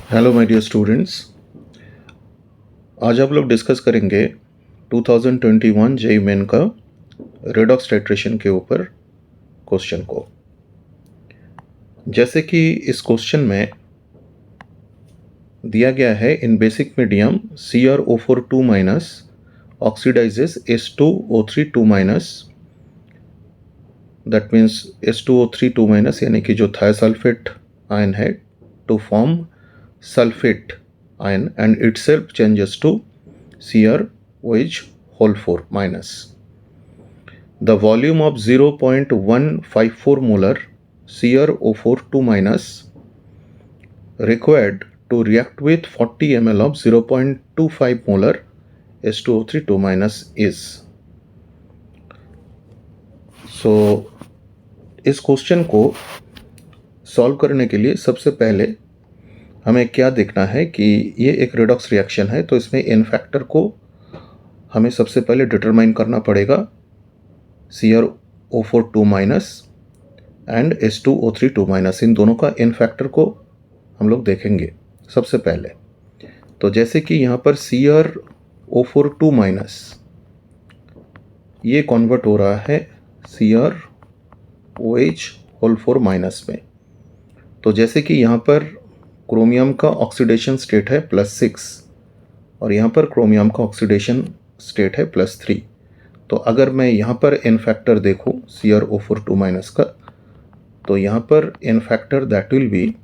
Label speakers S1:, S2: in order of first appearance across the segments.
S1: Hello my dear students, आज आप लोग डिस्कस करेंगे 2021 जेईई मेन का रेडॉक्स टाइट्रेशन के ऊपर क्वेश्चन को। जैसे कि इस क्वेश्चन में दिया गया है, in basic medium CrO4 minus oxidizes H2O3 minus, that means H2O3 minus यानी कि जो थायोसल्फेट आयन है to form sulfate ion and itself changes to CrOH whole 4 minus. The volume of 0.154 molar CrO4 minus required to react with 40 ml of 0.25 molar H2O3 minus is. So इस question को solve करने के लिए सबसे पहले हमें क्या देखना है कि ये एक रेडॉक्स रिएक्शन है, तो इसमें एन फैक्टर को हमें सबसे पहले डिटरमाइन करना पड़ेगा। CrO4 minus and H2O3 minus, इन दोनों का एन फैक्टर को हम लोग देखेंगे सबसे पहले। तो जैसे कि यहाँ पर CrO4 माइनस ये कन्वर्ट हो रहा है CrOH होल 4 माइनस में। तो जैसे कि यहाँ पर क्रोमियम का ऑक्सीडेशन स्टेट है +6 और यहाँ पर क्रोमियम का ऑक्सीडेशन स्टेट है +3। तो अगर मैं यहाँ पर एन फैक्टर देखूँ CrO4 माइनस का, तो यहाँ पर n factor that will be,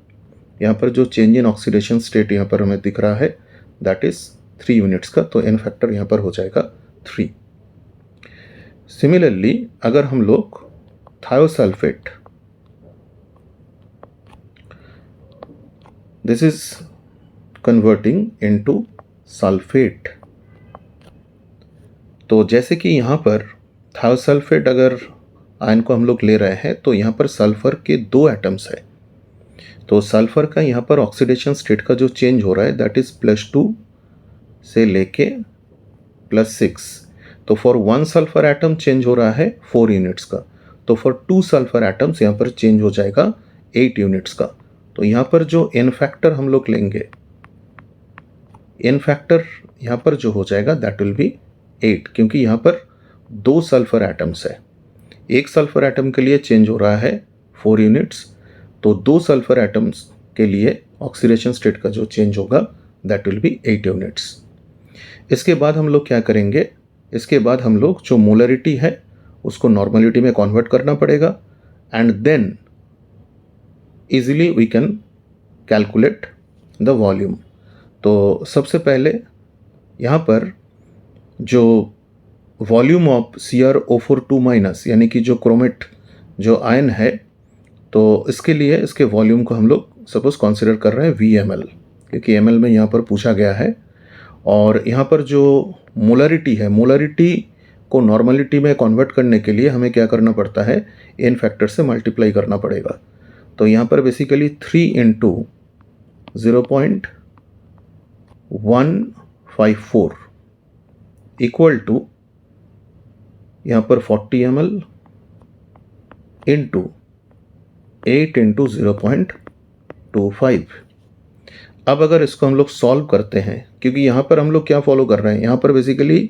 S1: यहाँ पर जो चेंज इन ऑक्सीडेशन स्टेट यहाँ पर हमें दिख रहा है दैट इज 3 यूनिट्स का, तो एन फैक्टर यहाँ पर हो जाएगा 3। सिमिलरली अगर हम लोग thiosulphate, this is converting into sulphate, तो जैसे कि यहाँ पर थायोसल्फेट अगर आयन को हम लोग ले रहे हैं तो यहाँ पर सल्फर के 2 एटम्स है। तो सल्फर का यहाँ पर ऑक्सीडेशन स्टेट का जो चेंज हो रहा है दैट इज +2 से लेके +6। तो फॉर 1 सल्फर एटम चेंज हो रहा है 4 यूनिट्स का, तो फॉर 2 सल्फर एटम्स यहाँ पर चेंज हो जाएगा 8 यूनिट्स का। तो यहाँ पर जो एन फैक्टर हम लोग लेंगे, एन फैक्टर यहाँ पर जो हो जाएगा दैट विल बी 8, क्योंकि यहाँ पर 2 सल्फर एटम्स है। एक सल्फर एटम के लिए चेंज हो रहा है 4 यूनिट्स, तो 2 सल्फर एटम्स के लिए ऑक्सीडेशन स्टेट का जो चेंज होगा दैट विल बी 8 यूनिट्स। इसके बाद हम लोग क्या करेंगे, इसके बाद हम लोग जो मोलरिटी है उसको नॉर्मलिटी में कन्वर्ट करना पड़ेगा and then easily we can calculate the volume। तो सबसे पहले यहाँ पर जो वॉल्यूम ऑफ CrO4 माइनस यानी कि जो क्रोमेट जो आयन है, तो इसके लिए इसके वॉल्यूम को हम लोग सपोज कंसीडर कर रहे हैं VmL, क्योंकि ml में यहाँ पर पूछा गया है। और यहाँ पर जो मोलरिटी है, मोलरिटी को नॉर्मलिटी में कन्वर्ट करने के लिए हमें क्या करना पड़ता है, एन फैक्टर से मल्टीप्लाई करना पड़ेगा। तो यहाँ पर बेसिकली 3 इंटू 0.154 इक्वल टू यहाँ पर 40 ml इंटू 8 इंटू 0.25। अब अगर इसको हम लोग सॉल्व करते हैं, क्योंकि यहाँ पर हम लोग क्या फॉलो कर रहे हैं, यहाँ पर बेसिकली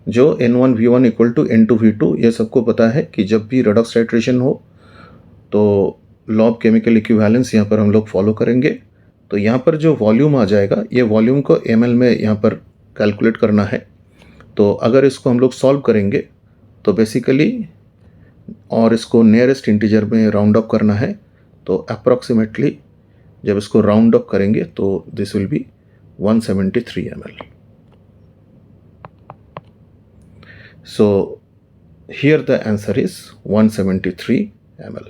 S1: जो N1V1 इक्वल टू N2V2 ये सबको पता है कि जब भी रेडॉक्स टाइट्रेशन हो तो लॉ ऑफ केमिकल इक्विवेलेंस यहाँ पर हम लोग फॉलो करेंगे। तो यहाँ पर जो वॉल्यूम आ जाएगा, ये वॉल्यूम को ml में यहाँ पर कैलकुलेट करना है। तो अगर इसको हम लोग सॉल्व करेंगे तो बेसिकली, और इसको नियरेस्ट इंटीजर में राउंड अप करना है, तो अप्रॉक्सीमेटली जब इसको राउंड अप करेंगे तो this will be 173 ml। So here the answer is 173 ml।